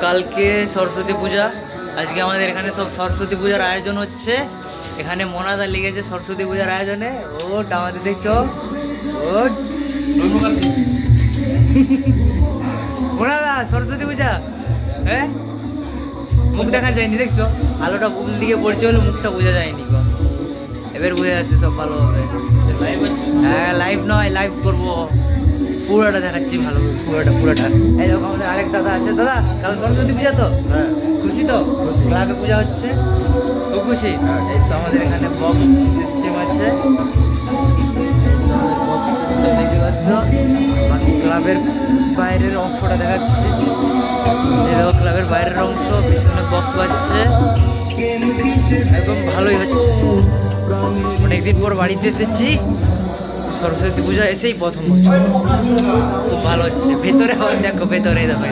কালকে সরস্বতী পূজা, আজকে আমাদের এখানে সব সরস্বতী পূজার আয়োজন হচ্ছে। এখানে মনাদা লেগেছে সরস্বতী পূজার আয়োজনে। ওট আমাদের দেখছো, ওট মনাদা সরস্বতী পূজা। হ্যাঁ মুখ দেখা যায়নি, দেখছো আলোটা ভুল দিকে পড়ছে বলে মুখটা বোঝা যায়নি গো। এবার বোঝা যাচ্ছে সব ভালো হবে। হ্যাঁ লাইভ নয়, লাইভ করবো, পুরোটা দেখাচ্ছি ভালো, পুরোটা। এই দেখো আমাদের আরেক দাদা আছে। দাদা কাল সরস্বতী পূজা তো? হ্যাঁ। খুশি তো? ক্লাবে পূজা হচ্ছে, খুব খুশি। এই তো আমাদের এখানে বক্স সিস্টেম আছে, আমাদের বক্স সিস্টেম দেখতে পাচ্ছ। বাকি ক্লাবের বাইরের অংশটা দেখাচ্ছে। এই দেখো ক্লাবের বাইরের অংশ, পিছনে বক্স বাজছে, একদম ভালোই হচ্ছে। অনেকদিন পর বাড়িতে এসেছি, সরস্বতী পূজা এসেই প্রথম বছর, খুব ভালো হচ্ছে। ভেতরে দেখো, ভেতরে দেখো।